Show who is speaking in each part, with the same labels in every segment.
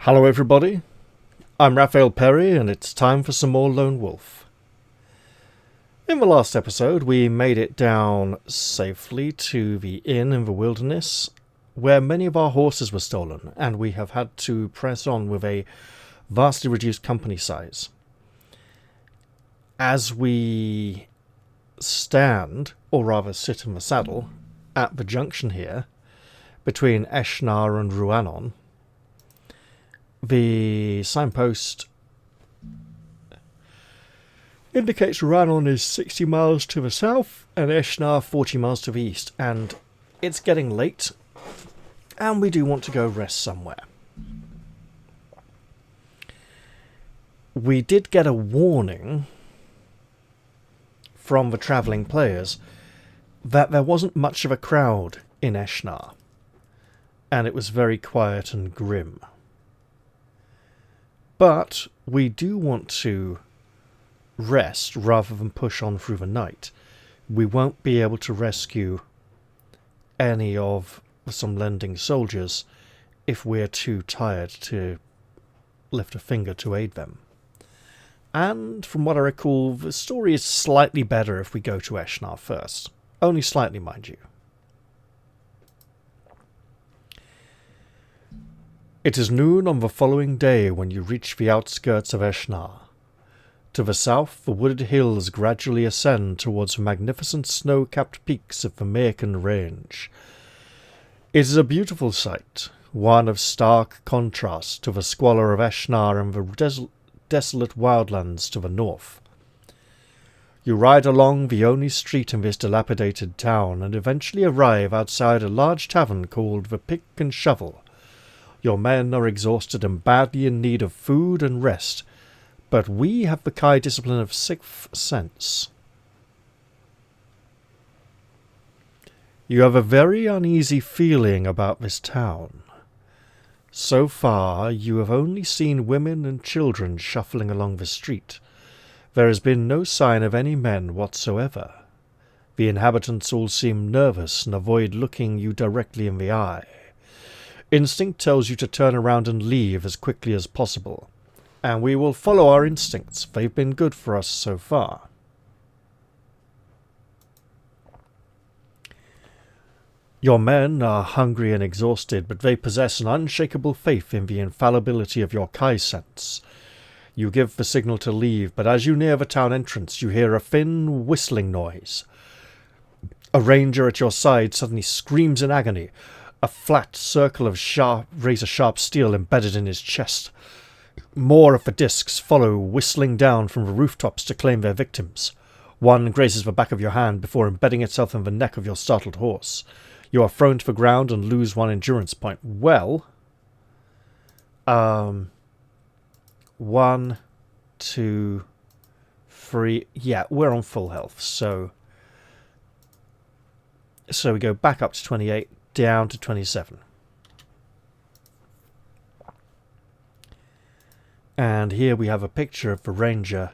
Speaker 1: Hello everybody, I'm Raphael Perry and it's time for some more Lone Wolf. In the last episode we made it down safely to the inn in the wilderness where many of our horses were stolen, and we have had to press on with a vastly reduced company size. As we stand, or rather sit in the saddle, at the junction here between Eshnar and Ruanon, the signpost indicates Ruanon is 60 miles to the south and Eshnar 40 miles to the east, and it's getting late and we do want to go rest somewhere. We did get a warning from the travelling players that there wasn't much of a crowd in Eshnar, and it was very quiet and grim. But we do want to rest rather than push on through the night. We won't be able to rescue any of some lending soldiers if we're too tired to lift a finger to aid them. And from what I recall, the story is slightly better if we go to Eshnar first. Only slightly, mind you. It is noon on the following day when you reach the outskirts of Eshnar. To the south, the wooded hills gradually ascend towards the magnificent snow-capped peaks of the Mayakan Range. It is a beautiful sight, one of stark contrast to the squalor of Eshnar and the desolate wildlands to the north. You ride along the only street in this dilapidated town and eventually arrive outside a large tavern called the Pick and Shovel. Your men are exhausted and badly in need of food and rest, but we have the Kai discipline of sixth sense. You have a very uneasy feeling about this town. So far, you have only seen women and children shuffling along the street. There has been no sign of any men whatsoever. The inhabitants all seem nervous and avoid looking you directly in the eye. Instinct tells you to turn around and leave as quickly as possible, and we will follow our instincts. They've been good for us so far. Your men are hungry and exhausted, but they possess an unshakable faith in the infallibility of your Kai sense. You give the signal to leave, but as you near the town entrance, you hear a thin whistling noise. A ranger at your side suddenly screams in agony, a flat circle of razor-sharp steel embedded in his chest. More of the discs follow, whistling down from the rooftops to claim their victims. One grazes the back of your hand before embedding itself in the neck of your startled horse. You are thrown to the ground and lose one endurance point. Well, 1, 2, 3. Yeah, we're on full health, so we go back up to 28, down to 27. And here we have a picture of the ranger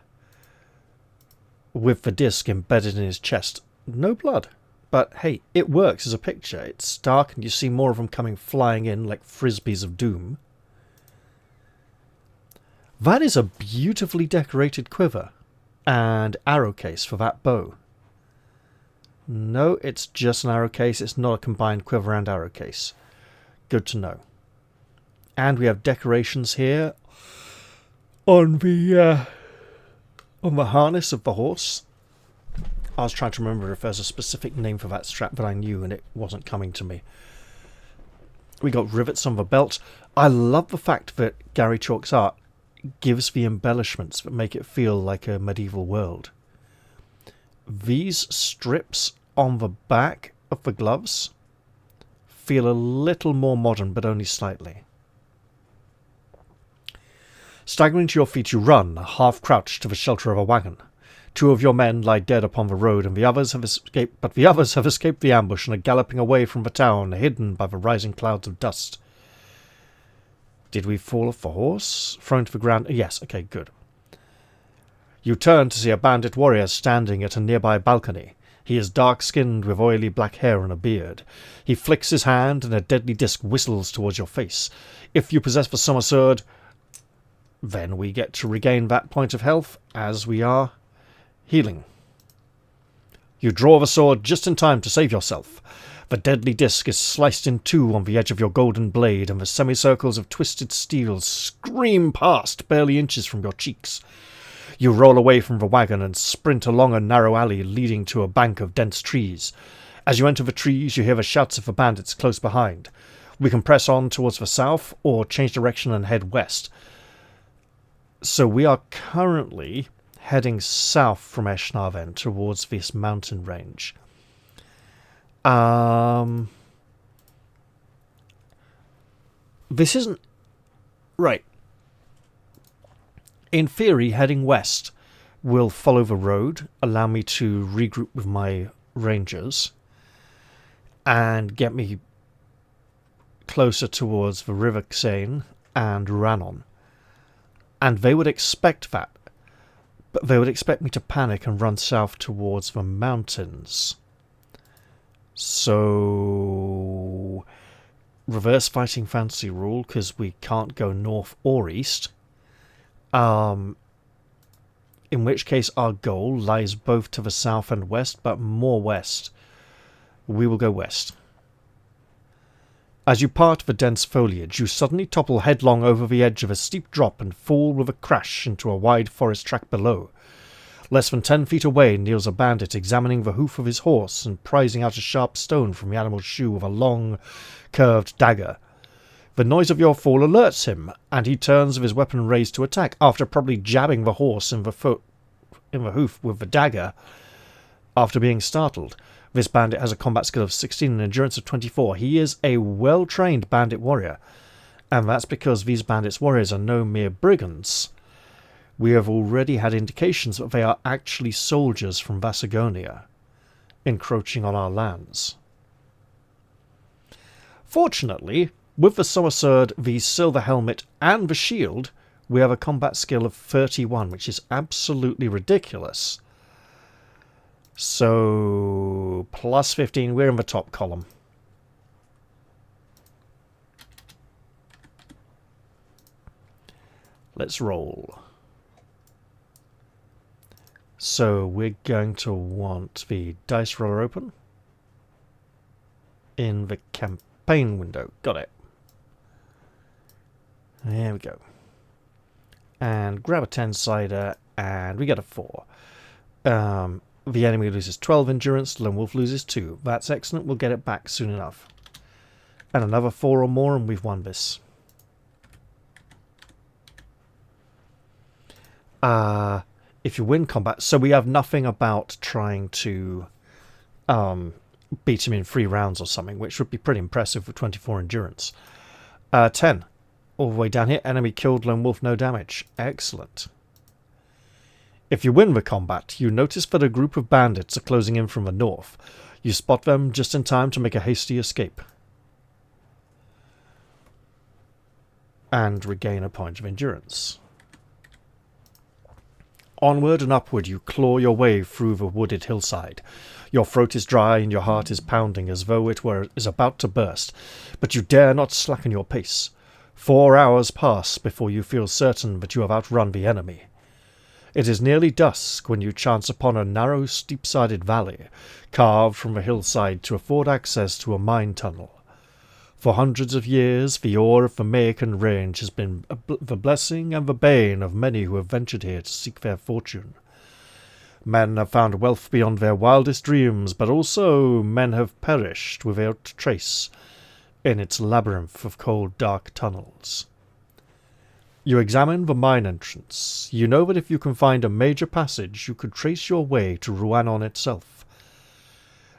Speaker 1: with the disc embedded in his chest. No blood. But hey, it works as a picture. It's dark and you see more of them coming flying in like frisbees of doom. That is a beautifully decorated quiver and arrow case for that bow. No, it's just an arrow case. It's not a combined quiver and arrow case. Good to know. And we have decorations here on the harness of the horse. I was trying to remember if there's a specific name for that strap, but I knew and it wasn't coming to me. We got rivets on the belt. I love the fact that Gary Chalk's art gives the embellishments that make it feel like a medieval world. These strips on the back of the gloves feel a little more modern, but only slightly. Staggering to your feet, you run, half crouched, to the shelter of a wagon. 2 of your men lie dead upon the road, and the others have escaped the ambush and are galloping away from the town, hidden by the rising clouds of dust. Did we fall off the horse? Thrown to the ground? Yes, okay, good. You turn to see a bandit warrior standing at a nearby balcony. He is dark-skinned with oily black hair and a beard. He flicks his hand and a deadly disc whistles towards your face. If you possess the summer sword, then we get to regain that point of health as we are healing. You draw the sword just in time to save yourself. The deadly disc is sliced in two on the edge of your golden blade, and the semicircles of twisted steel scream past barely inches from your cheeks. You roll away from the wagon and sprint along a narrow alley leading to a bank of dense trees. As you enter the trees, you hear the shouts of the bandits close behind. We can press on towards the south or change direction and head west. So we are currently heading south from Eshnar then towards this mountain range. This isn't... Right. In theory, heading west will follow the road, allow me to regroup with my rangers, and get me closer towards the River Xane and Ruanon. And they would expect that. But they would expect me to panic and run south towards the mountains. So... reverse fighting fantasy rule, because we can't go north or east. In which case our goal lies both to the south and west, but more west. We will go west. As you part the dense foliage, you suddenly topple headlong over the edge of a steep drop and fall with a crash into a wide forest track below. Less than 10 feet away kneels a bandit examining the hoof of his horse and prizing out a sharp stone from the animal's shoe with a long, curved dagger. The noise of your fall alerts him, and he turns with his weapon raised to attack, after probably jabbing the horse in the hoof with the dagger after being startled. This bandit has a combat skill of 16 and endurance of 24. He is a well-trained bandit warrior, and that's because these bandits warriors are no mere brigands. We have already had indications that they are actually soldiers from Vasagonia, encroaching on our lands. Fortunately, with the summer sword, the silver helmet, and the shield, we have a combat skill of 31, which is absolutely ridiculous. So, plus 15, we're in the top column. Let's roll. So, we're going to want the dice roller open in the campaign window. Got it. There we go. And grab a 10-sider, and we get a 4. The enemy loses 12 endurance, Lone Wolf loses 2. That's excellent, we'll get it back soon enough. And another 4 or more, and we've won this. If you win combat... So we have nothing about trying to beat him in 3 rounds or something, which would be pretty impressive with 24 endurance. 10. All the way down here, enemy killed, Lone Wolf, no damage. Excellent. If you win the combat, you notice that a group of bandits are closing in from the north. You spot them just in time to make a hasty escape. And regain a point of endurance. Onward and upward you claw your way through the wooded hillside. Your throat is dry and your heart is pounding as though it is about to burst, but you dare not slacken your pace. 4 hours pass before you feel certain that you have outrun the enemy. It is nearly dusk when you chance upon a narrow, steep-sided valley, carved from the hillside to afford access to a mine tunnel. For hundreds of years, the ore of the Mayakan range has been the blessing and the bane of many who have ventured here to seek their fortune. Men have found wealth beyond their wildest dreams, but also men have perished without trace in its labyrinth of cold, dark tunnels. You examine the mine entrance. You know that if you can find a major passage, you could trace your way to Ruanon itself.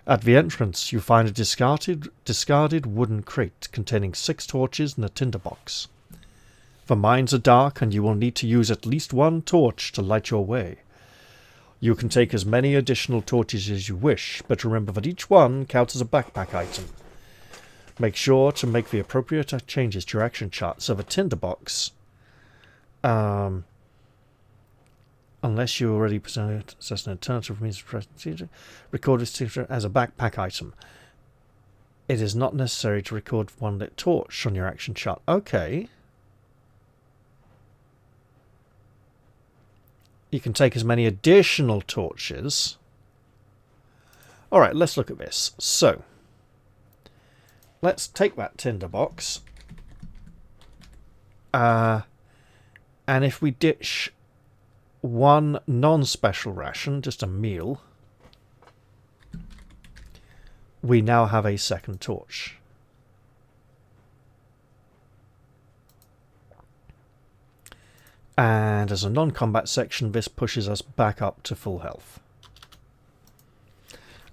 Speaker 1: At the entrance, you find a discarded wooden crate containing 6 torches and a tinderbox. The mines are dark, and you will need to use at least 1 torch to light your way. You can take as many additional torches as you wish, but remember that each one counts as a backpack item. Make sure to make the appropriate changes to your action chart. So the tinderbox Unless you already possess an alternative means of record this as a backpack item. It is not necessary to record one lit torch on your action chart. Okay. You can take as many additional torches. Alright, let's look at this. So, let's take that tinderbox. And if we ditch one non-special ration, just a meal, we now have a second torch. And as a non-combat section, this pushes us back up to full health.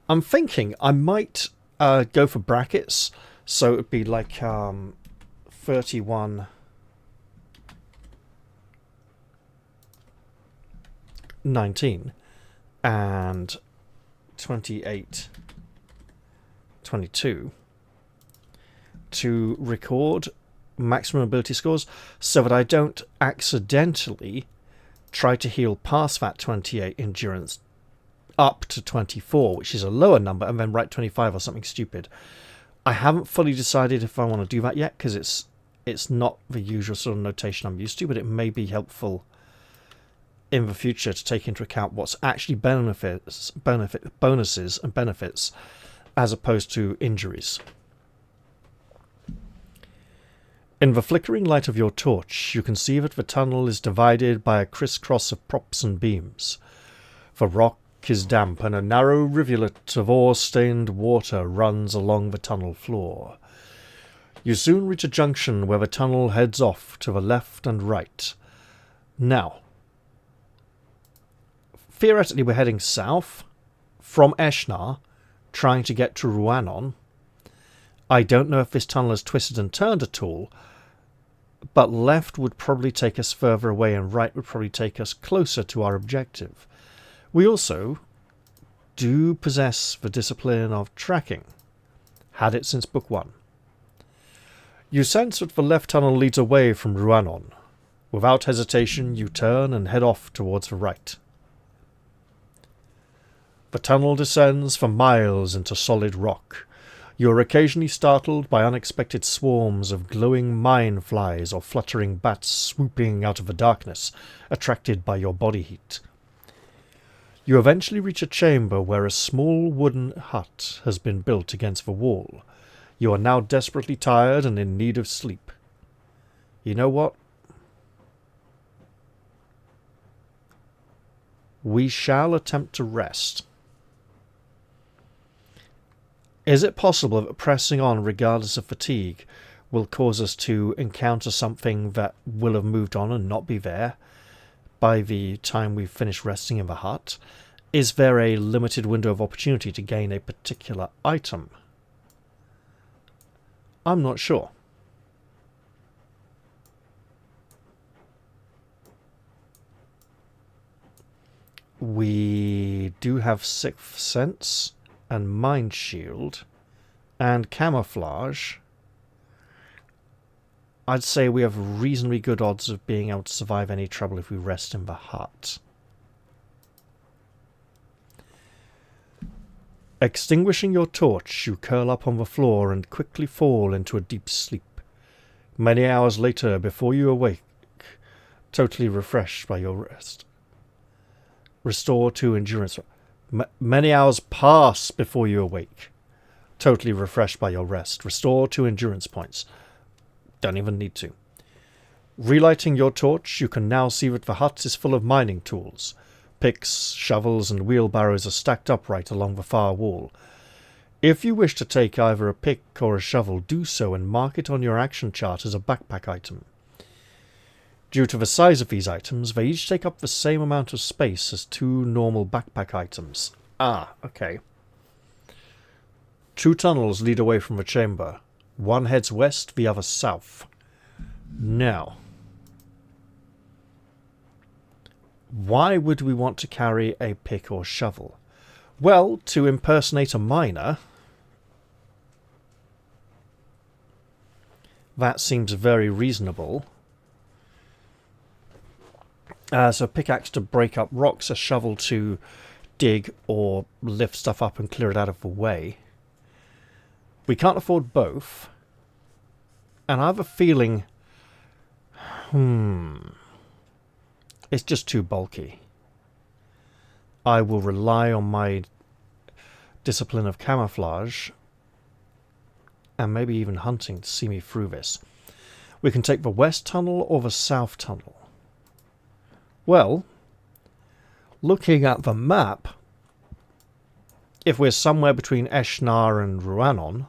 Speaker 1: I'm thinking I might go for brackets, so it would be like 31... 19 and 28 22 to record maximum ability scores so that I don't accidentally try to heal past that 28 endurance up to 24, which is a lower number, and then write 25 or something stupid. I haven't fully decided if I want to do that yet, because it's not the usual sort of notation I'm used to, but it may be helpful in the future to take into account what's actually bonuses and benefits as opposed to injuries. In the flickering light of your torch, you can see that the tunnel is divided by a crisscross of props and beams. The rock is damp and a narrow rivulet of ore-stained water runs along the tunnel floor. You soon reach a junction where the tunnel heads off to the left and right. Now, theoretically, we're heading south from Eshnar, trying to get to Ruanon. I don't know if this tunnel has twisted and turned at all, but left would probably take us further away and right would probably take us closer to our objective. We also do possess the discipline of tracking. Had it since Book 1. You sense that the left tunnel leads away from Ruanon. Without hesitation, you turn and head off towards the right. The tunnel descends for miles into solid rock. You are occasionally startled by unexpected swarms of glowing mine flies or fluttering bats swooping out of the darkness, attracted by your body heat. You eventually reach a chamber where a small wooden hut has been built against the wall. You are now desperately tired and in need of sleep. You know what? We shall attempt to rest. Is it possible that pressing on regardless of fatigue will cause us to encounter something that will have moved on and not be there by the time we've finished resting in the hut? Is there a limited window of opportunity to gain a particular item? I'm not sure. We do have Sixth Sense and Mind Shield and Camouflage. I'd say we have reasonably good odds of being able to survive any trouble if we rest in the hut. Extinguishing your torch, you curl up on the floor and quickly fall into a deep sleep. Many hours later, before you awake, totally refreshed by your rest. Restore to endurance. Many hours pass before you awake, totally refreshed by your rest. Restore 2 endurance points. Don't even need to. Relighting your torch, you can now see that the hut is full of mining tools. Picks, shovels, and wheelbarrows are stacked upright along the far wall. If you wish to take either a pick or a shovel, do so and mark it on your action chart as a backpack item. Due to the size of these items, they each take up the same amount of space as 2 normal backpack items. Ah, okay. 2 tunnels lead away from the chamber. One heads west, the other south. Now, why would we want to carry a pick or shovel? Well, to impersonate a miner. That seems very reasonable. So a pickaxe to break up rocks, a shovel to dig or lift stuff up and clear it out of the way. We can't afford both. And I have a feeling... it's just too bulky. I will rely on my discipline of camouflage and maybe even hunting to see me through this. We can take the west tunnel or the south tunnel. Well, looking at the map, if we're somewhere between Eshnar and Ruanon,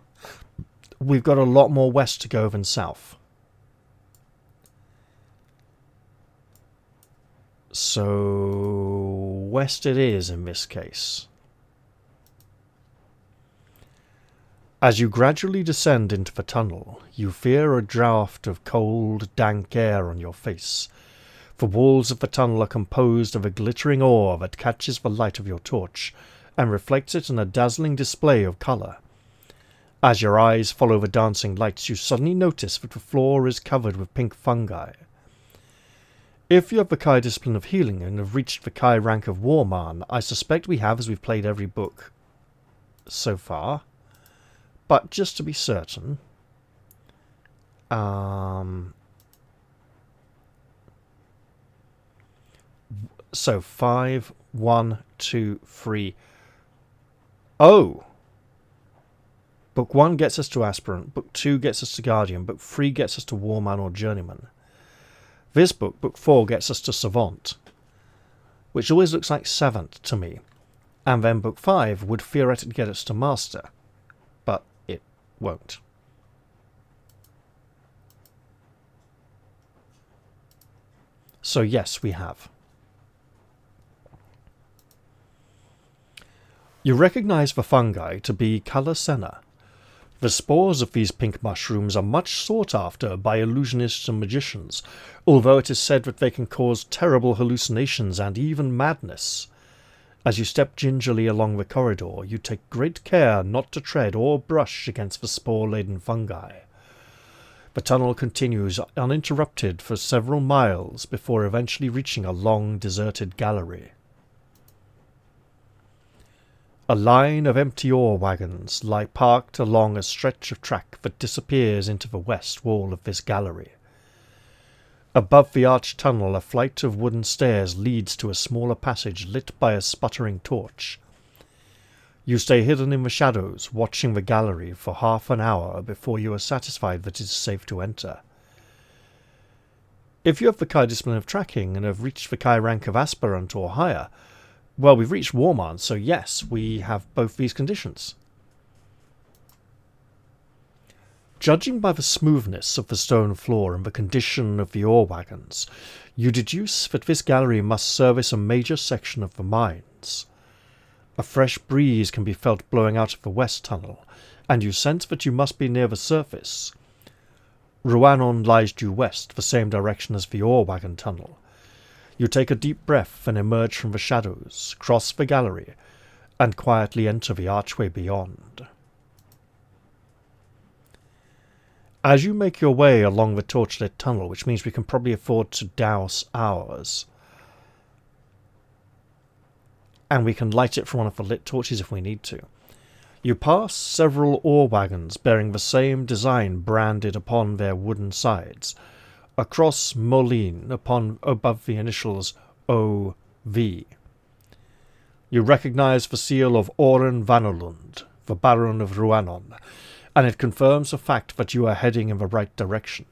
Speaker 1: we've got a lot more west to go than south. So west it is in this case. As you gradually descend into the tunnel, you fear a draught of cold, dank air on your face. The walls of the tunnel are composed of a glittering ore that catches the light of your torch and reflects it in a dazzling display of colour. As your eyes follow the dancing lights, you suddenly notice that the floor is covered with pink fungi. If you have the Kai discipline of healing and have reached the Kai rank of Warman, I suspect we have, as we've played every book so far. But just to be certain, so 5, 1, 2, 3. Oh! Book 1 gets us to Aspirant, Book 2 gets us to Guardian, Book 3 gets us to Warman or Journeyman. This book, Book 4, gets us to Savant, which always looks like 7th to me. And then Book 5 would theoretically get us to Master, but it won't. So yes, we have. You recognize the fungi to be Calacena. The spores of these pink mushrooms are much sought after by illusionists and magicians, although it is said that they can cause terrible hallucinations and even madness. As you step gingerly along the corridor, you take great care not to tread or brush against the spore-laden fungi. The tunnel continues uninterrupted for several miles before eventually reaching a long, deserted gallery. A line of empty ore wagons lie parked along a stretch of track that disappears into the west wall of this gallery. Above the arched tunnel, a flight of wooden stairs leads to a smaller passage lit by a sputtering torch. You stay hidden in the shadows, watching the gallery for half an hour before you are satisfied that it is safe to enter. If you have the Kai discipline of tracking and have reached the Kai rank of Aspirant or higher, well, we've reached Warman, so yes, we have both these conditions. Judging by the smoothness of the stone floor and the condition of the ore wagons, you deduce that this gallery must service a major section of the mines. A fresh breeze can be felt blowing out of the west tunnel, and you sense that you must be near the surface. Ruanon lies due west, the same direction as the ore wagon tunnel. You take a deep breath and emerge from the shadows, cross the gallery, and quietly enter the archway beyond. As you make your way along the torchlit tunnel, which means we can probably afford to douse ours, and we can light it from one of the lit torches if we need to, you pass several ore wagons bearing the same design branded upon their wooden sides, across Moline above the initials O.V. You recognize the seal of Oren Vanelund, the Baron of Ruanon, and it confirms the fact that you are heading in the right direction.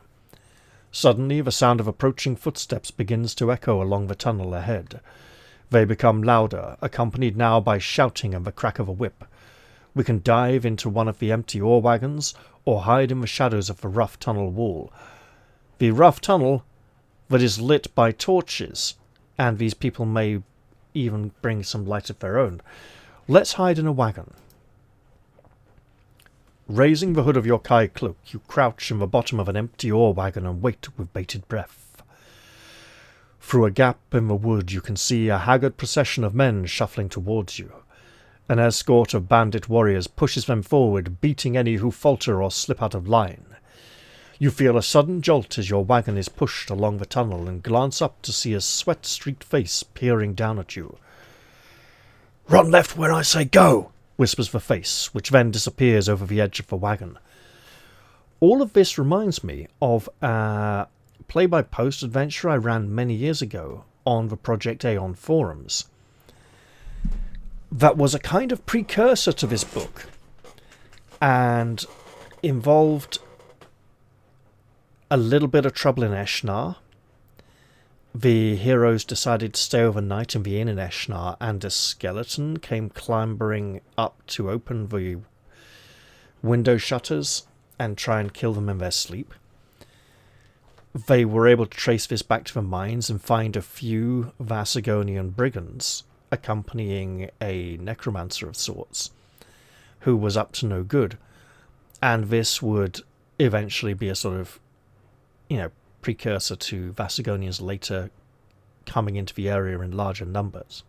Speaker 1: Suddenly, the sound of approaching footsteps begins to echo along the tunnel ahead. They become louder, accompanied now by shouting and the crack of a whip. We can dive into one of the empty ore wagons, or hide in the shadows of the rough tunnel wall. The rough tunnel that is lit by torches, and these people may even bring some light of their own. Let's hide in a wagon. Raising the hood of your Kai cloak, you crouch in the bottom of an empty ore wagon and wait with bated breath. Through a gap in the wood you can see a haggard procession of men shuffling towards you. An escort of bandit warriors pushes them forward, beating any who falter or slip out of line. You feel a sudden jolt as your wagon is pushed along the tunnel and glance up to see a sweat-streaked face peering down at you. "Run left when I say go," whispers the face, which then disappears over the edge of the wagon. All of this reminds me of a play-by-post adventure I ran many years ago on the Project Aeon forums. That was a kind of precursor to this book and involved a little bit of trouble in Eshnar. The heroes decided to stay overnight in the inn in Eshnar, and a skeleton came clambering up to open the window shutters and try and kill them in their sleep. They were able to trace this back to the mines and find a few Vasagonian brigands accompanying a necromancer of sorts who was up to no good. And this would eventually be a sort of, precursor to Vasagonians later coming into the area in larger numbers.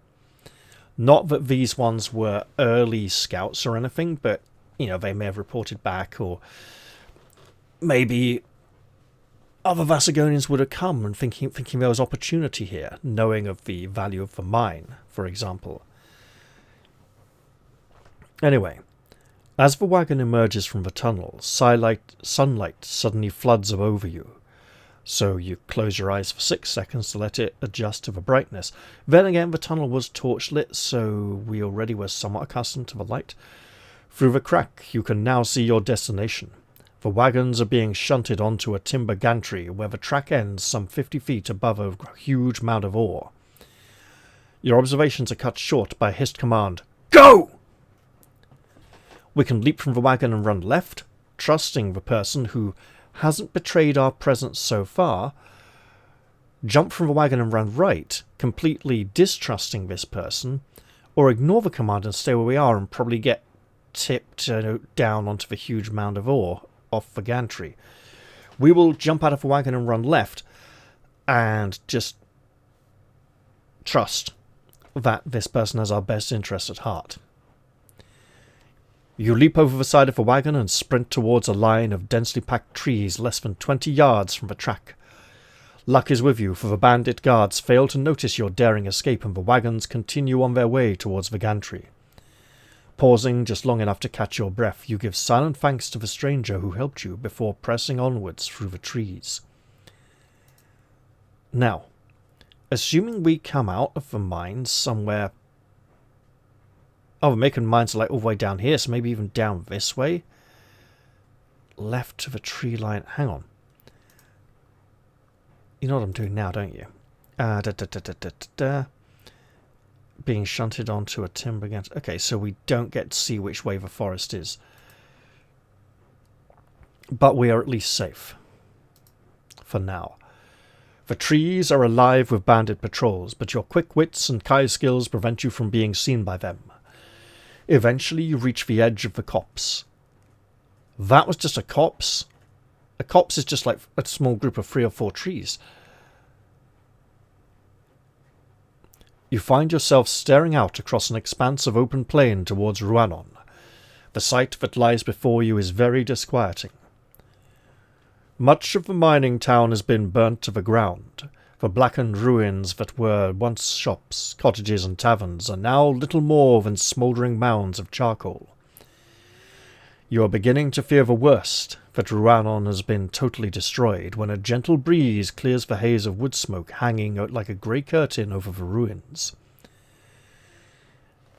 Speaker 1: Not that these ones were early scouts or anything, but, they may have reported back, or maybe other Vasagonians would have come and thinking there was opportunity here, knowing of the value of the mine, for example. Anyway, as the wagon emerges from the tunnel, sunlight suddenly floods over you. So you close your eyes for 6 seconds to let it adjust to the brightness. Then again, the tunnel was torchlit, so we already were somewhat accustomed to the light. Through the crack, you can now see your destination. The wagons are being shunted onto a timber gantry where the track ends some 50 feet above a huge mound of ore. Your observations are cut short by a hissed command, "Go!" We can leap from the wagon and run left, trusting the person who hasn't betrayed our presence so far, jump from the wagon and run right, completely distrusting this person, or ignore the command and stay where we are and probably get tipped down onto the huge mound of ore off the gantry. We will jump out of the wagon and run left and just trust that this person has our best interest at heart. You leap over the side of the wagon and sprint towards a line of densely packed trees less than 20 yards from the track. Luck is with you, for the bandit guards fail to notice your daring escape and the wagons continue on their way towards the gantry. Pausing just long enough to catch your breath, you give silent thanks to the stranger who helped you before pressing onwards through the trees. Now, assuming we come out of the mines somewhere... Oh, we're making mines all the way down here, so maybe even down this way. Left to the tree line. Hang on. You know what I'm doing now, don't you? Being shunted onto a timber gantry. Okay, so we don't get to see which way the forest is. But we are at least safe. For now. The trees are alive with bandit patrols, but your quick wits and Kai skills prevent you from being seen by them. Eventually you reach the edge of the copse. That was just a copse. A copse is just like a small group of 3 or 4 trees. You find yourself staring out across an expanse of open plain towards Ruanon. The sight that lies before you is very disquieting. Much of the mining town has been burnt to the ground. The blackened ruins that were once shops, cottages and taverns are now little more than smouldering mounds of charcoal. You are beginning to fear the worst, that Ruanon has been totally destroyed, when a gentle breeze clears the haze of wood smoke hanging out like a grey curtain over the ruins.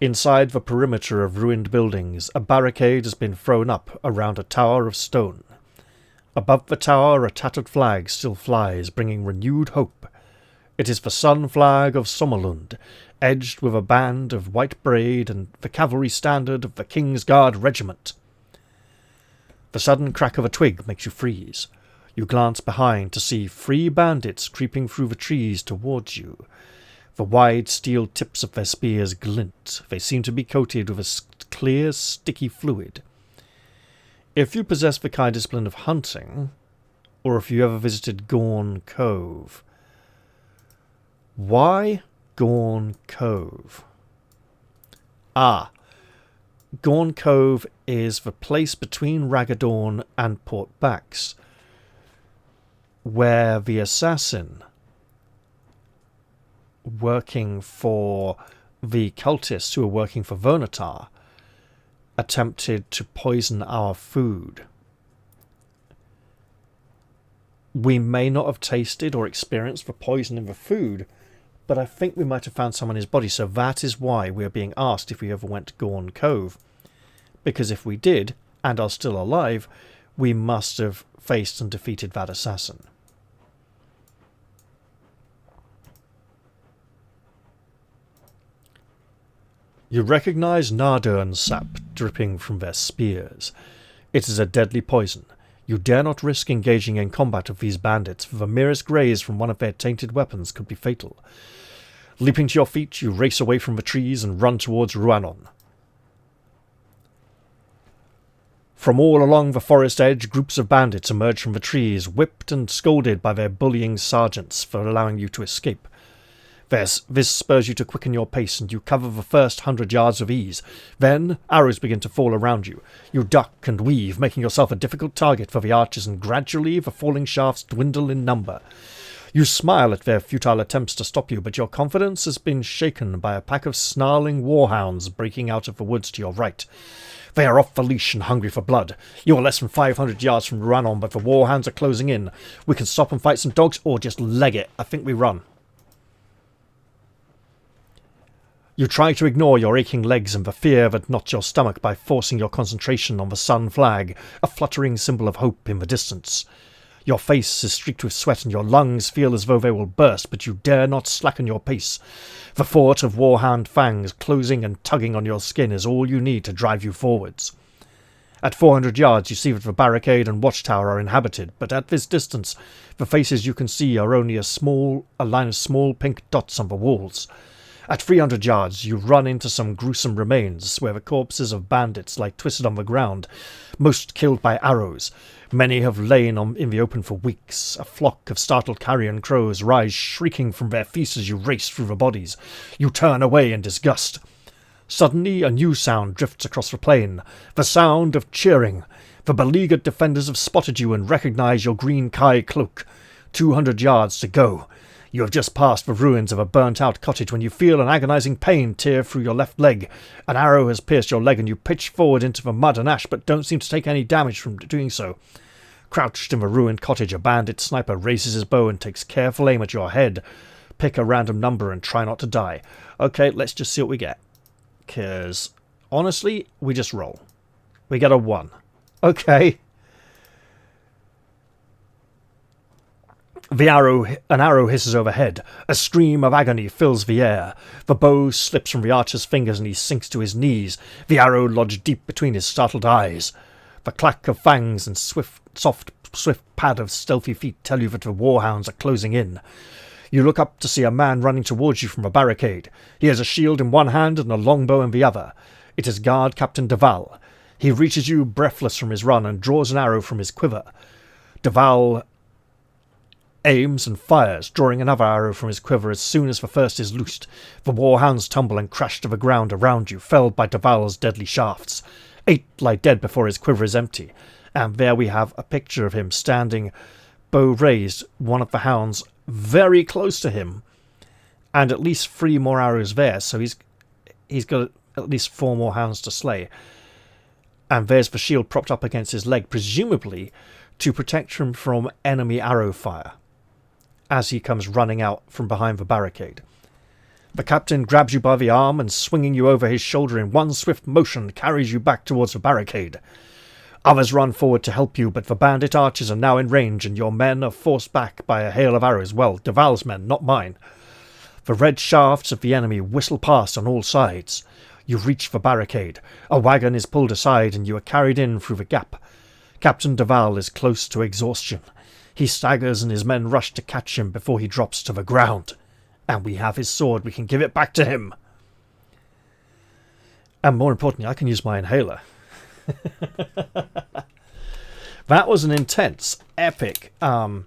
Speaker 1: Inside the perimeter of ruined buildings, a barricade has been thrown up around a tower of stone. Above the tower, a tattered flag still flies, bringing renewed hope. It is the sun flag of Sommerlund, edged with a band of white braid and the cavalry standard of the King's Guard regiment. The sudden crack of a twig makes you freeze. You glance behind to see 3 bandits creeping through the trees towards you. The wide steel tips of their spears glint. They seem to be coated with a clear, sticky fluid. If you possess the kind discipline of hunting, or if you ever visited Gorn Cove. Why Gorn Cove? Gorn Cove is the place between Raggadorn and Port Bax. where the assassin working for the cultists who were working for Vernatar attempted to poison our food. We may not have tasted or experienced the poison in the food, but I think we might have found some in his body, so that is why we are being asked if we ever went to Gorn Cove. Because if we did, and are still alive, we must have faced and defeated that assassin. You recognize Nardern sap dripping from their spears. It is a deadly poison. You dare not risk engaging in combat with these bandits, for the merest graze from one of their tainted weapons could be fatal. Leaping to your feet, you race away from the trees and run towards Ruanon. From all along the forest edge, groups of bandits emerge from the trees, whipped and scolded by their bullying sergeants for allowing you to escape. This spurs you to quicken your pace, and you cover the first 100 yards with ease. Then, arrows begin to fall around you. You duck and weave, making yourself a difficult target for the archers, and gradually the falling shafts dwindle in number. You smile at their futile attempts to stop you, but your confidence has been shaken by a pack of snarling warhounds breaking out of the woods to your right. They are off the leash and hungry for blood. You are less than 500 yards from Ruanon, but the warhounds are closing in. We can stop and fight some dogs, or just leg it. I think we run. You try to ignore your aching legs and the fear that knots your stomach by forcing your concentration on the sun flag, a fluttering symbol of hope in the distance. Your face is streaked with sweat and your lungs feel as though they will burst, but you dare not slacken your pace. The thought of warhound fangs closing and tugging on your skin is all you need to drive you forwards. At 400 yards you see that the barricade and watchtower are inhabited, but at this distance the faces you can see are only a line of small pink dots on the walls. At 300 yards, you run into some gruesome remains, where the corpses of bandits lie twisted on the ground, most killed by arrows. Many have lain in the open for weeks. A flock of startled carrion crows rise shrieking from their feasts as you race through the bodies. You turn away in disgust. Suddenly, a new sound drifts across the plain, the sound of cheering. The beleaguered defenders have spotted you and recognize your green Kai cloak. 200 yards to go. You have just passed the ruins of a burnt-out cottage when you feel an agonizing pain tear through your left leg. An arrow has pierced your leg and you pitch forward into the mud and ash, but don't seem to take any damage from doing so. Crouched in the ruined cottage, a bandit sniper raises his bow and takes careful aim at your head. Pick a random number and try not to die. Okay, let's just see what we get. 'Cause, honestly, we just roll. We get a 1. Okay. An arrow hisses overhead. A scream of agony fills the air. The bow slips from the archer's fingers and he sinks to his knees, the arrow lodged deep between his startled eyes. The clack of fangs and soft pad of stealthy feet tell you that the warhounds are closing in. You look up to see a man running towards you from a barricade. He has a shield in one hand and a longbow in the other. It is Guard Captain Duval. He reaches you breathless from his run and draws an arrow from his quiver. Duval aims and fires, drawing another arrow from his quiver as soon as the first is loosed. The warhounds tumble and crash to the ground around you, felled by Duval's deadly shafts. 8 lie dead before his quiver is empty, and there we have a picture of him standing, bow raised, one of the hounds very close to him, and at least 3 more arrows there, so he's got at least 4 more hounds to slay. And there's the shield propped up against his leg, presumably to protect him from enemy arrow fire as he comes running out from behind the barricade. The captain grabs you by the arm and, swinging you over his shoulder in one swift motion, carries you back towards the barricade. Others run forward to help you, but the bandit archers are now in range and your men are forced back by a hail of arrows. Well, Duval's men, not mine. The red shafts of the enemy whistle past on all sides. You reach the barricade. A wagon is pulled aside and you are carried in through the gap. Captain Duval is close to exhaustion. He staggers and his men rush to catch him before he drops to the ground. And we have his sword. We can give it back to him. And more importantly, I can use my inhaler. That was an intense, epic. And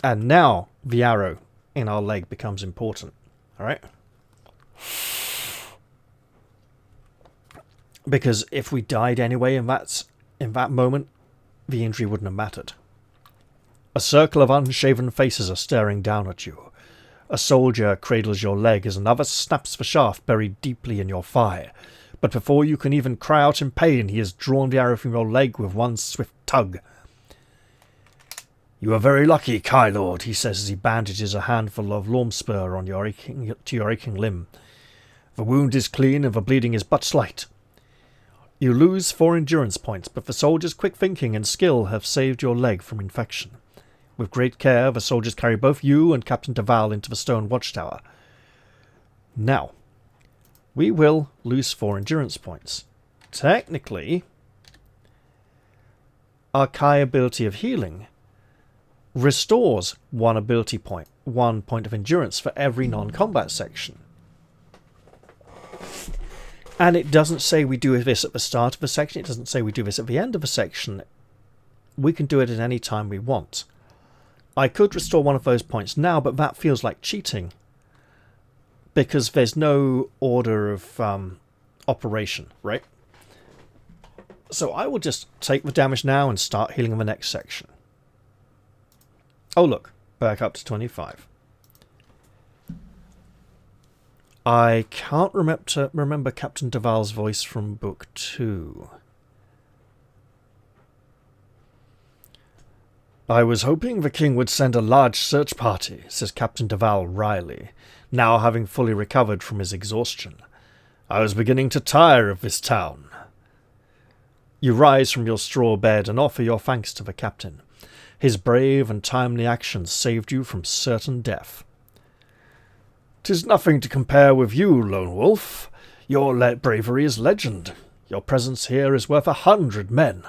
Speaker 1: now the arrow in our leg becomes important. Alright? Because if we died anyway in that moment, the injury wouldn't have mattered. A circle of unshaven faces are staring down at you. A soldier cradles your leg as another snaps the shaft buried deeply in your thigh. But before you can even cry out in pain, he has drawn the arrow from your leg with one swift tug. "You are very lucky, Kai Lord," he says as he bandages a handful of lormspur on your aching limb. "The wound is clean and the bleeding is but slight." You lose 4 endurance points, but the soldier's quick thinking and skill have saved your leg from infection. With great care, the soldiers carry both you and Captain Duval into the stone watchtower. Now, we will lose 4 endurance points. Technically, our Kai ability of healing restores 1 point of endurance for every non-combat section. And it doesn't say we do this at the start of a section, it doesn't say we do this at the end of a section. We can do it at any time we want. I could restore 1 of those points now, but that feels like cheating. Because there's no order of operation, right? So I will just take the damage now and start healing in the next section. Oh look, back up to 25. I can't remember Captain Duval's voice from Book 2. "I was hoping the king would send a large search party," says Captain Duval wryly, now having fully recovered from his exhaustion. "I was beginning to tire of this town." You rise from your straw bed and offer your thanks to the captain. His brave and timely actions saved you from certain death. "'Tis nothing to compare with you, Lone Wolf. Your bravery is legend. Your presence here is worth 100 men.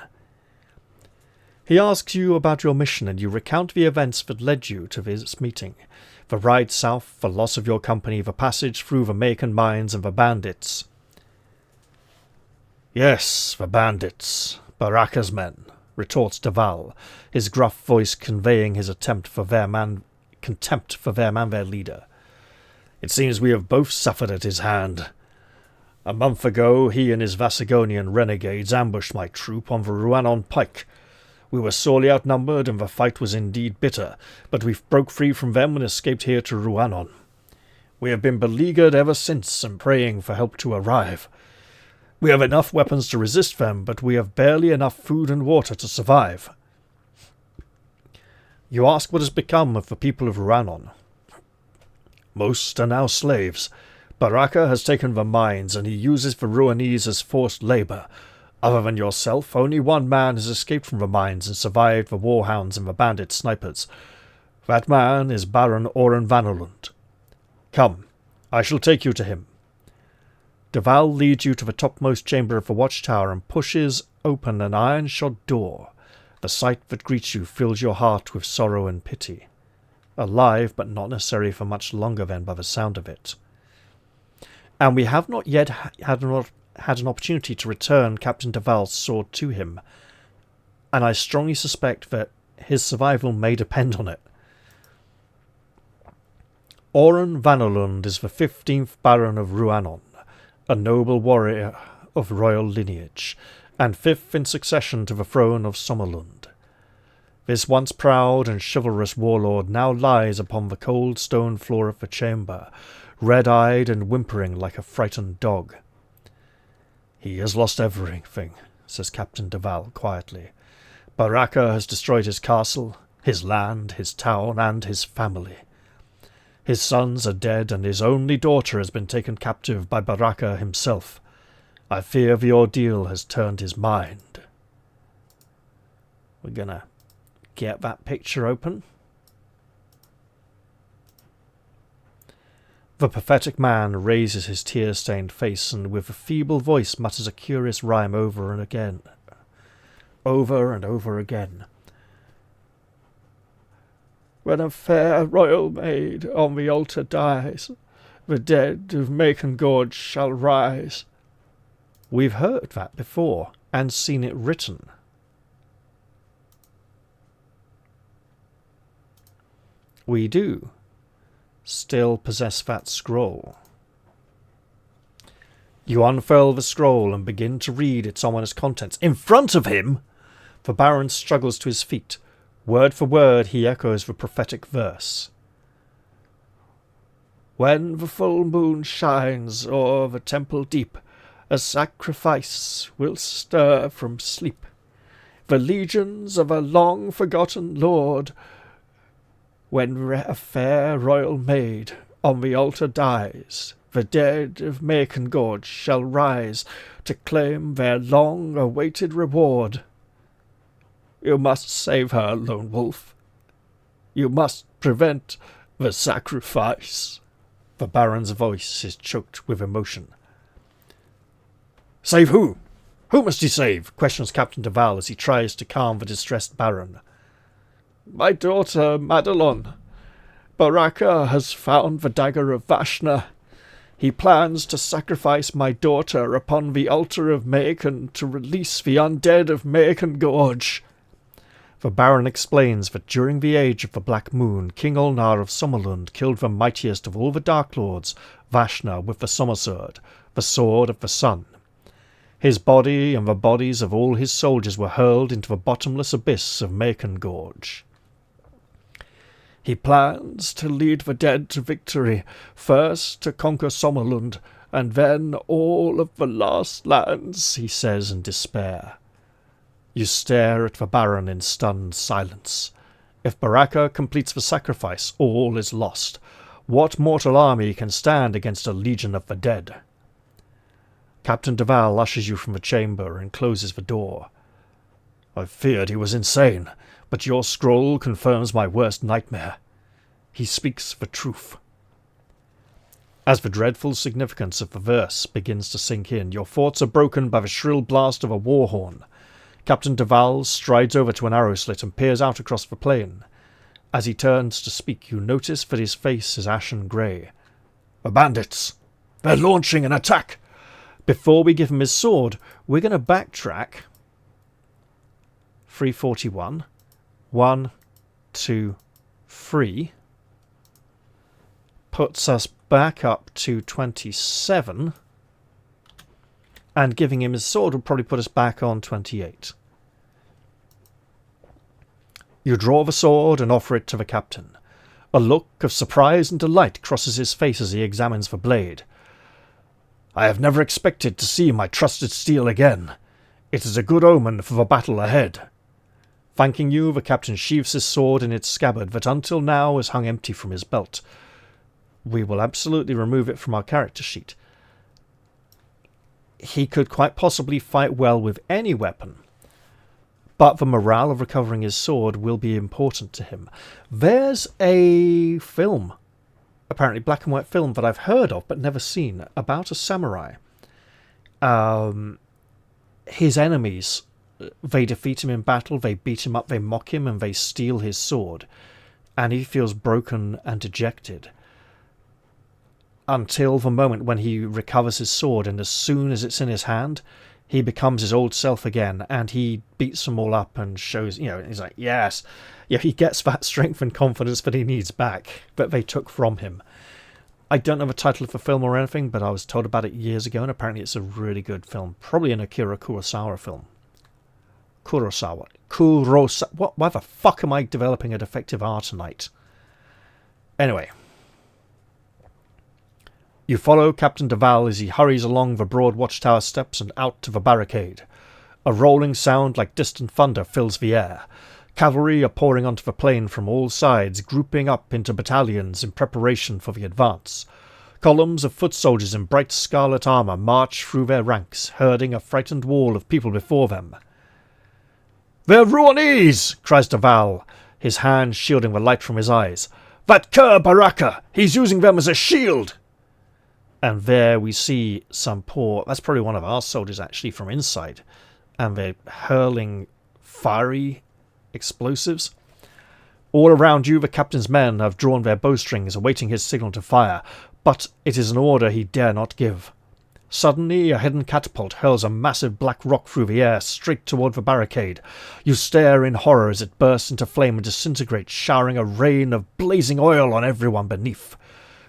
Speaker 1: He asks you about your mission, and you recount the events that led you to this meeting. The ride south, the loss of your company, the passage through the Macon mines, and the bandits. "Yes, the bandits. Baraka's men," retorts Duval, his gruff voice conveying his contempt for them and their leader. "It seems we have both suffered at his hand. A month ago, he and his Vasagonian renegades ambushed my troop on the Ruanon pike. We were sorely outnumbered, and the fight was indeed bitter, but we broke free from them and escaped here to Ruanon. We have been beleaguered ever since, and praying for help to arrive. We have enough weapons to resist them, but we have barely enough food and water to survive. You ask what has become of the people of Ruanon. Most are now slaves. Baraka has taken the mines, and he uses the Ruanese as forced labour. Other than yourself, only 1 man has escaped from the mines and survived the warhounds and the bandit snipers. That man is Baron Oren Vanelund. Come, I shall take you to him." Duval leads you to the topmost chamber of the watchtower and pushes open an iron-shod door. The sight that greets you fills your heart with sorrow and pity. Alive, but not necessary for much longer then by the sound of it. And we have not yet had an opportunity to return Captain Duval's sword to him, and I strongly suspect that his survival may depend on it. Oren Vanelund is the 15th Baron of Ruanon, a noble warrior of royal lineage, and 5th in succession to the throne of Sommerlund. This once proud and chivalrous warlord now lies upon the cold stone floor of the chamber, red-eyed and whimpering like a frightened dog. "He has lost everything," says Captain Duval quietly. "Baraka has destroyed his castle, his land, his town, and his family. His sons are dead, and his only daughter has been taken captive by Baraka himself. I fear the ordeal has turned his mind." We're gonna get that picture open. The pathetic man raises his tear-stained face and with a feeble voice mutters a curious rhyme over and over again. "When a fair royal maid on the altar dies, the dead of Macon Gorge shall rise." We've heard that before and seen it written. We do still possess that scroll. You unfurl the scroll and begin to read its ominous contents. In front of him, the Baron struggles to his feet, Word for word he echoes the prophetic verse. When the full moon shines o'er the temple deep, a sacrifice will stir from sleep. The legions of a long-forgotten lord, when a fair royal maid on the altar dies, the dead of Macon shall rise to claim their long-awaited reward. You must save her, lone wolf. You must prevent the sacrifice. The Baron's voice is choked with emotion. Save who? Who must he save? Questions Captain de Val as he tries to calm the distressed Baron. My daughter, Madelon. Baraka has found the dagger of Vashna. He plans to sacrifice my daughter upon the altar of Macon to release the undead of Macon Gorge. The Baron explains that during the age of the Black Moon, King Olnar of Summerlund killed the mightiest of all the Dark Lords, Vashna, with the Summer Sword, the Sword of the Sun. His body and the bodies of all his soldiers were hurled into the bottomless abyss of Macon Gorge. He plans to lead the dead to victory, first to conquer Summerlund, and then all of the lost lands, he says in despair. You stare at the Baron in stunned silence. If Baraka completes the sacrifice, all is lost. What mortal army can stand against a legion of the dead? Captain de Val ushers you from the chamber and closes the door. I feared he was insane, but your scroll confirms my worst nightmare. He speaks the truth. As the dreadful significance of the verse begins to sink in, your thoughts are broken by the shrill blast of a war horn. Captain de Val strides over to an arrow slit and peers out across the plain. As he turns to speak, you notice that his face is ashen grey. The bandits! They're launching an attack! Before we give him his sword, we're going to backtrack. 341. 1, 2, 3. Puts us back up to 27. And giving him his sword will probably put us back on 28. You draw the sword and offer it to the captain. A look of surprise and delight crosses his face as he examines the blade. I have never expected to see my trusted steel again. It is a good omen for the battle ahead. Thanking you, the captain sheathes his sword in its scabbard that until now has hung empty from his belt. We will absolutely remove it from our character sheet. He could quite possibly fight well with any weapon, but the morale of recovering his sword will be important to him. There's a film, apparently black and white film, that I've heard of but never seen, about a samurai. His enemies, they defeat him in battle, they beat him up, they mock him, and they steal his sword. And he feels broken and dejected until the moment when he recovers his sword, and as soon as it's in his hand, he becomes his old self again, and he beats them all up and shows, he's like, yes. Yeah, he gets that strength and confidence that he needs back, that they took from him. I don't know the title of the film or anything, but I was told about it years ago, and apparently it's a really good film. Probably an Akira Kurosawa film. Kurosawa. Why the fuck am I developing a defective R tonight? Anyway. You follow Captain de Val as he hurries along the broad watchtower steps and out to the barricade. A rolling sound like distant thunder fills the air. Cavalry are pouring onto the plain from all sides, grouping up into battalions in preparation for the advance. Columns of foot soldiers in bright scarlet armour march through their ranks, herding a frightened wall of people before them. "They're Ruanese!" cries de Val, his hand shielding the light from his eyes. "That cur Baraka! He's using them as a shield!" And there we see some poor... That's probably one of our soldiers, actually, from inside. And they're hurling fiery explosives. All around you, the captain's men have drawn their bowstrings, awaiting his signal to fire. But it is an order he dare not give. Suddenly, a hidden catapult hurls a massive black rock through the air, straight toward the barricade. You stare in horror as it bursts into flame and disintegrates, showering a rain of blazing oil on everyone beneath.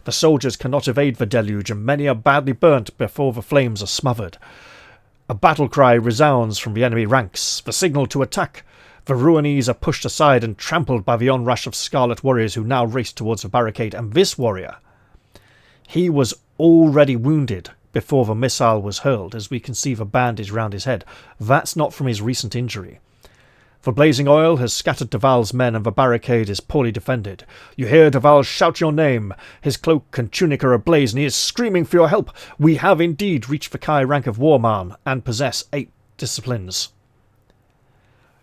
Speaker 1: The soldiers cannot evade the deluge, and many are badly burnt before the flames are smothered. A battle cry resounds from the enemy ranks, the signal to attack. The Ruanese are pushed aside and trampled by the onrush of scarlet warriors who now race towards the barricade, and this warrior, he was already wounded before the missile was hurled, as we can see the bandage round his head. That's not from his recent injury. The blazing oil has scattered Duval's men, and the barricade is poorly defended. You hear Duval shout your name. His cloak and tunic are ablaze, and he is screaming for your help. We have indeed reached the Kai rank of warman, and possess 8 disciplines.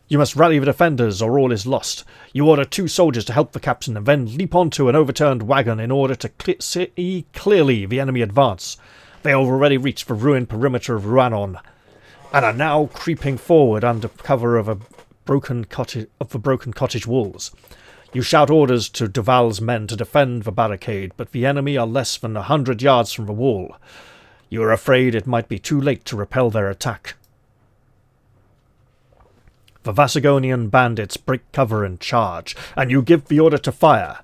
Speaker 1: You must rally the defenders, or all is lost. You order 2 soldiers to help the captain, and then leap onto an overturned wagon in order to see clearly the enemy advance. They have already reached the ruined perimeter of Ruanon, and are now creeping forward under cover of the broken cottage walls. You shout orders to Duval's men to defend the barricade, but the enemy are less than 100 yards from the wall. You are afraid it might be too late to repel their attack. The Vasagonian bandits break cover and charge, and you give the order to fire.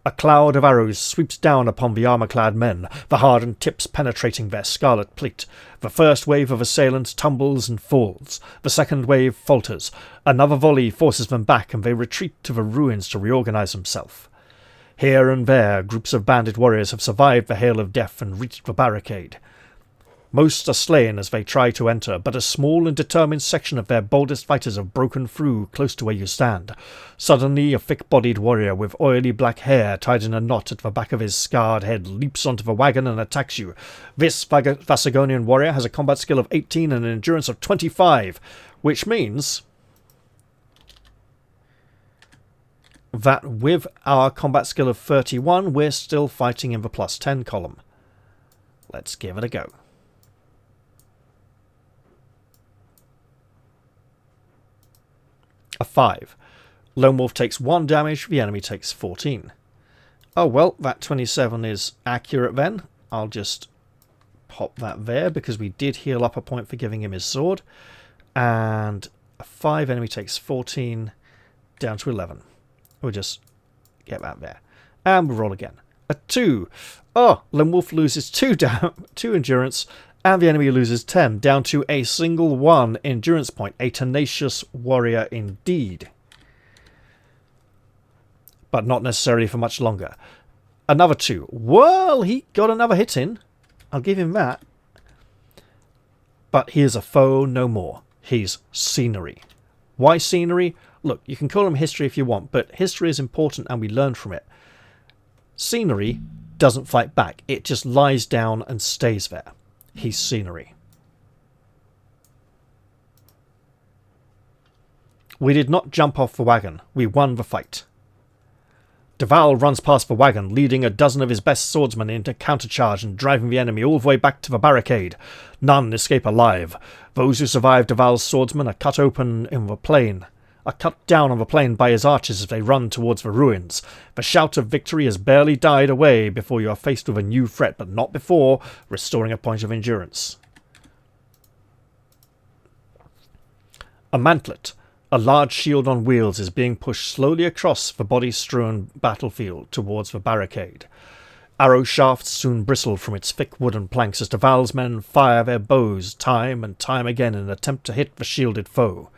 Speaker 1: A cloud of arrows sweeps down upon the armour-clad men, the hardened tips penetrating their scarlet plate. The first wave of assailants tumbles and falls. The second wave falters. Another volley forces them back, and they retreat to the ruins to reorganize themselves. Here and there, groups of bandit warriors have survived the hail of death and reached the barricade. Most are slain as they try to enter, but a small and determined section of their boldest fighters have broken through close to where you stand. Suddenly, a thick-bodied warrior with oily black hair tied in a knot at the back of his scarred head leaps onto the wagon and attacks you. This Vasagonian warrior has a combat skill of 18 and an endurance of 25, which means that with our combat skill of 31, we're still fighting in the plus 10 column. Let's give it a go. A 5. Lone Wolf takes 1 damage, the enemy takes 14. Oh well, that 27 is accurate then. I'll just pop that there because we did heal up a point for giving him his sword. And a 5, enemy takes 14, down to 11. We'll just get that there. And we'll roll again. A 2. Oh, Lone Wolf loses 2 endurance, and the enemy loses 10, down to a single 1 endurance point. A tenacious warrior indeed. But not necessarily for much longer. Another 2. Well, he got another hit in. I'll give him that. But he is a foe no more. He's scenery. Why scenery? Look, you can call him history if you want, but history is important and we learn from it. Scenery doesn't fight back. It just lies down and stays there. He's scenery. We did not jump off the wagon. We won the fight. Duval runs past the wagon, leading a dozen of his best swordsmen into countercharge and driving the enemy all the way back to the barricade. None escape alive. Those who survive Duval's swordsmen are cut open in the plain, are cut down on the plain by his archers as they run towards the ruins. The shout of victory has barely died away before you are faced with a new threat, but not before restoring a point of endurance. A mantlet, a large shield on wheels, is being pushed slowly across the body-strewn battlefield towards the barricade. Arrow shafts soon bristle from its thick wooden planks as Duval's men fire their bows time and time again in an attempt to hit the shielded foe.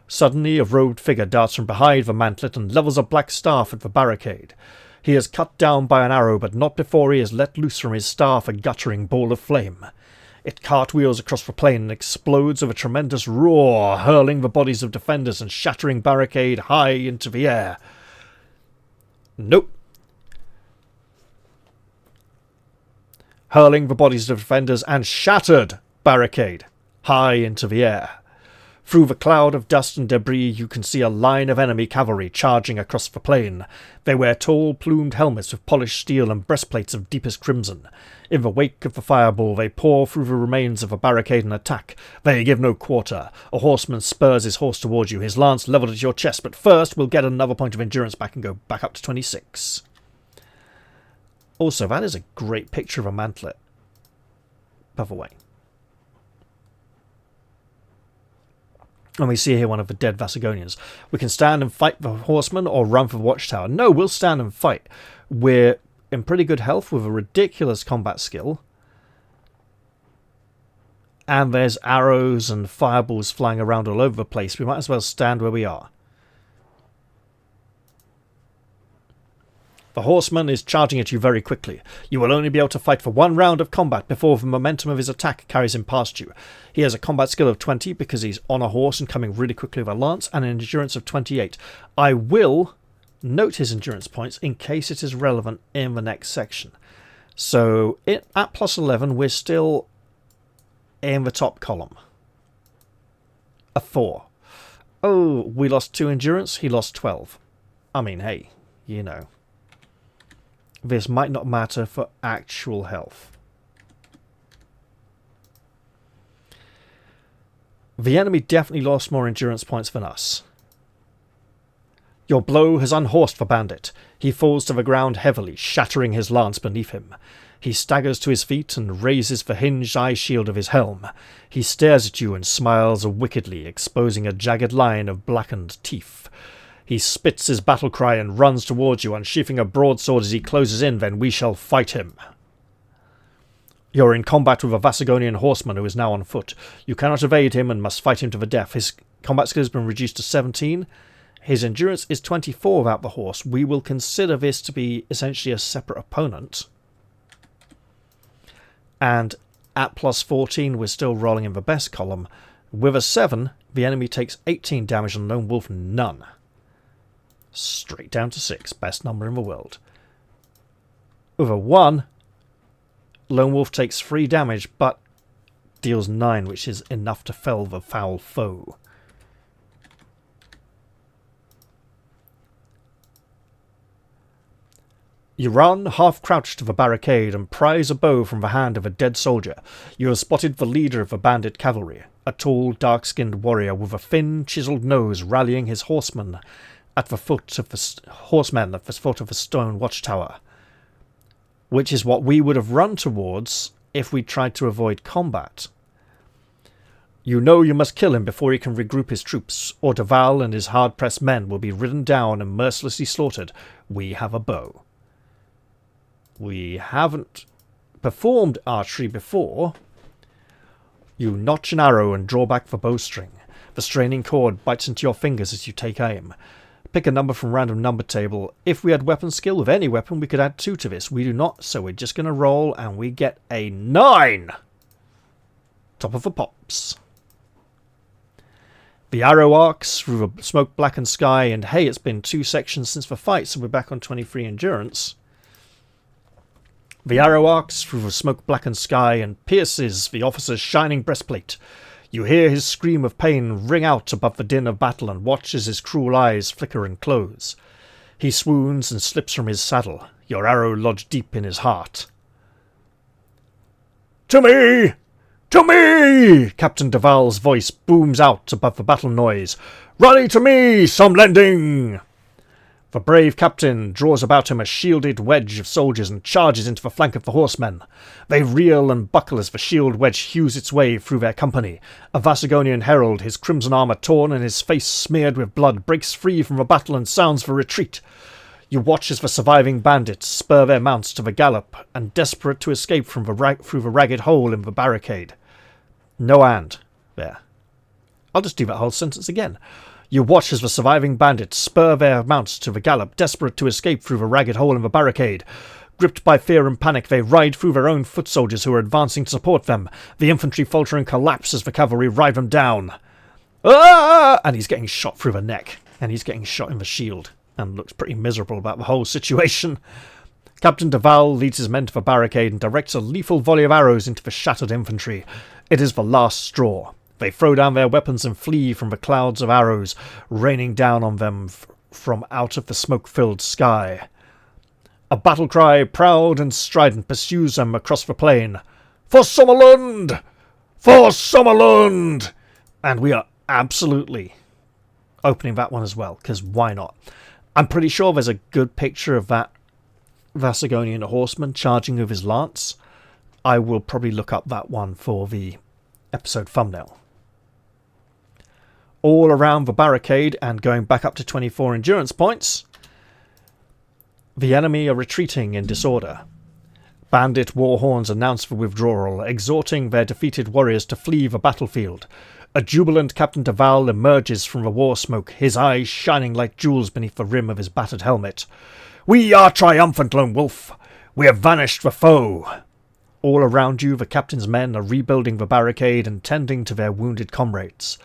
Speaker 1: Suddenly, a robed figure darts from behind the mantlet and levels a black staff at the barricade. He is cut down by an arrow, but not before he has let loose from his staff a guttering ball of flame. It cartwheels across the plain and explodes with a tremendous roar, hurling the bodies of defenders and shattering barricade high into the air. Nope. Hurling the bodies of defenders and shattered barricade high into the air. Through the cloud of dust and debris you can see a line of enemy cavalry charging across the plain. They wear tall, plumed helmets with polished steel and breastplates of deepest crimson. In the wake of the fireball they pour through the remains of a barricade and attack. They give no quarter. A horseman spurs his horse towards you, his lance levelled at your chest, but first we'll get another point of endurance back and go back up to 26. Also, that is a great picture of a mantlet. By the way. And we see here one of the dead Vasagonians. We can stand and fight the horseman or run for the watchtower. No, we'll stand and fight. We're in pretty good health with a ridiculous combat skill. and there's arrows and fireballs flying around all over the place. We might as well stand where we are. The horseman is charging at you very quickly. You will only be able to fight for one round of combat before the momentum of his attack carries him past you. He has a combat skill of 20 because he's on a horse and coming really quickly with a lance, and an endurance of 28. I will note his endurance points in case it is relevant in the next section. So at plus 11, we're still in the top column. A 4. Oh, we lost 2 endurance. He lost 12. I mean, hey, you know. This might not matter for actual health. The enemy definitely lost more endurance points than us. Your blow has unhorsed the bandit. He falls to the ground heavily, shattering his lance beneath him. He staggers to his feet and raises the hinged eye shield of his helm. He stares at you and smiles wickedly, exposing a jagged line of blackened teeth. He spits his battle cry and runs towards you, unsheathing a broadsword as he closes in. Then we shall fight him. You're in combat with a Vasagonian horseman who is now on foot. You cannot evade him and must fight him to the death. His combat skill has been reduced to 17. His endurance is 24 without the horse. We will consider this to be essentially a separate opponent. And at plus 14, we're still rolling in the best column. With a 7, the enemy takes 18 damage and Lone Wolf none. Straight down to 6, best number in the world. With a 1, Lone Wolf takes 3 damage, but deals 9, which is enough to fell the foul foe. You run, half-crouched to the barricade, and prise a bow from the hand of a dead soldier. You have spotted the leader of the bandit cavalry, a tall, dark-skinned warrior with a thin, chiselled nose rallying his horsemen at the foot of the stone watchtower, which is what we would have run towards if we tried to avoid combat. You know you must kill him before he can regroup his troops, or Duval and his hard-pressed men will be ridden down and mercilessly slaughtered. We have a bow. We haven't performed archery before. You notch an arrow and draw back the bowstring. The straining cord bites into your fingers as you take aim. Pick a number from random number table. If we had weapon skill with any weapon, we could add 2 to this. We do not, so we're just going to roll, and we get a 9! Top of the pops. The arrow arcs through the smoke-blackened sky, and hey, it's been 2 sections since the fight, so we're back on 23 endurance. The arrow arcs through the smoke-blackened sky and pierces the officer's shining breastplate. You hear his scream of pain ring out above the din of battle and watch as his cruel eyes flicker and close. He swoons and slips from his saddle, your arrow lodged deep in his heart. "To me! To me!" Captain Duval's voice booms out above the battle noise. "Rally to me, some lending!" The brave captain draws about him a shielded wedge of soldiers and charges into the flank of the horsemen. They reel and buckle as the shield wedge hews its way through their company. A Vasagonian herald, his crimson armour torn and his face smeared with blood, breaks free from the battle and sounds for retreat. You watch as the surviving bandits spur their mounts to the gallop, and desperate to escape from through the ragged hole in the barricade. No and there. I'll just do that whole sentence again. You watch as the surviving bandits spur their mounts to the gallop, desperate to escape through the ragged hole in the barricade. Gripped by fear and panic, they ride through their own foot soldiers who are advancing to support them. The infantry falter and collapse as the cavalry ride them down. Ah! And he's getting shot through the neck, and he's getting shot in the shield, and looks pretty miserable about the whole situation. Captain Duval leads his men to the barricade and directs a lethal volley of arrows into the shattered infantry. It is the last straw. They throw down their weapons and flee from the clouds of arrows raining down on them from out of the smoke-filled sky. A battle cry, proud and strident, pursues them across the plain. "For Sommerlund! For Sommerlund!" And we are absolutely opening that one as well, because why not? I'm pretty sure there's a good picture of that Vasagonian horseman charging with his lance. I will probably look up that one for the episode thumbnail. All around the barricade and going back up to 24 endurance points, the enemy are retreating in disorder. Bandit war horns announce the withdrawal, exhorting their defeated warriors to flee the battlefield. A jubilant Captain de Val emerges from the war smoke, his eyes shining like jewels beneath the rim of his battered helmet. "We are triumphant, Lone Wolf! We have vanished the foe!" All around you, the captain's men are rebuilding the barricade and tending to their wounded comrades.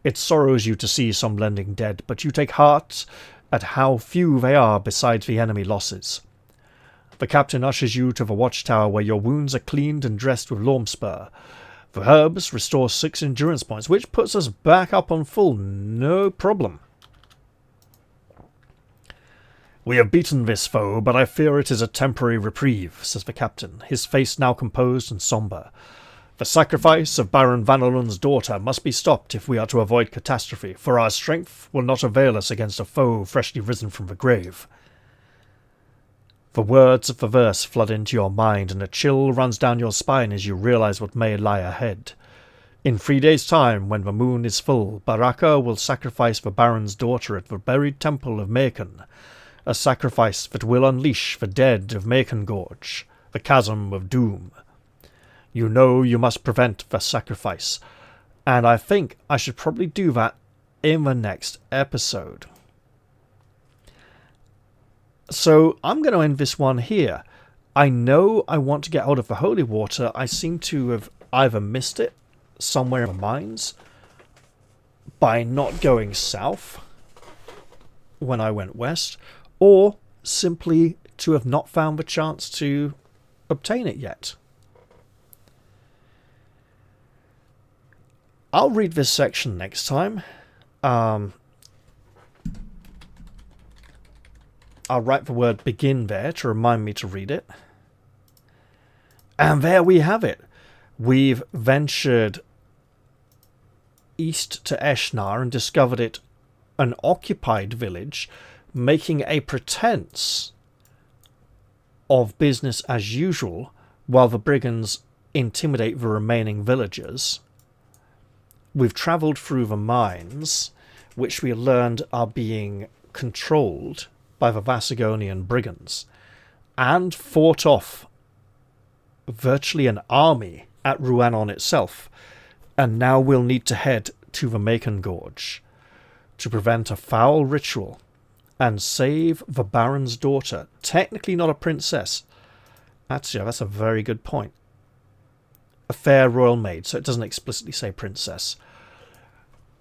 Speaker 1: It sorrows you to see some lending dead, but you take heart at how few they are besides the enemy losses. The captain ushers you to the watchtower where your wounds are cleaned and dressed with Lormspur. The herbs restore 6 endurance points, which puts us back up on full, no problem. "We have beaten this foe, but I fear it is a temporary reprieve," says the captain, his face now composed and sombre. "The sacrifice of Baron Vanelun's daughter must be stopped if we are to avoid catastrophe, for our strength will not avail us against a foe freshly risen from the grave." The words of the verse flood into your mind, and a chill runs down your spine as you realize what may lie ahead. In 3 days' time, when the moon is full, Baraka will sacrifice the Baron's daughter at the buried temple of Macon, a sacrifice that will unleash the dead of Macon Gorge, the chasm of doom. You know you must prevent the sacrifice, and I think I should probably do that in the next episode. So I'm going to end this one here. I know I want to get hold of the holy water. I seem to have either missed it somewhere in the mines by not going south when I went west, or simply to have not found the chance to obtain it yet. I'll read this section next time. I'll write the word begin there to remind me to read it. And there we have it. We've ventured east to Eshnar and discovered it an occupied village, making a pretense of business as usual while the brigands intimidate the remaining villagers. We've travelled through the mines, which we learned are being controlled by the Vasagonian brigands, and fought off virtually an army at Ruanon itself, and now we'll need to head to the Macon Gorge to prevent a foul ritual and save the Baron's daughter, technically not a princess. Actually, that's a very good point. A fair royal maid, so it doesn't explicitly say princess.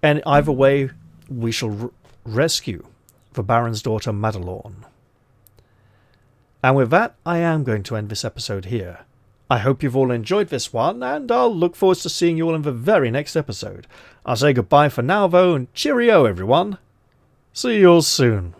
Speaker 1: And either way, we shall rescue the Baron's daughter Madelorn. And with that, I am going to end this episode here. I hope you've all enjoyed this one, and I'll look forward to seeing you all in the very next episode. I'll say goodbye for now though, and cheerio everyone. See you all soon.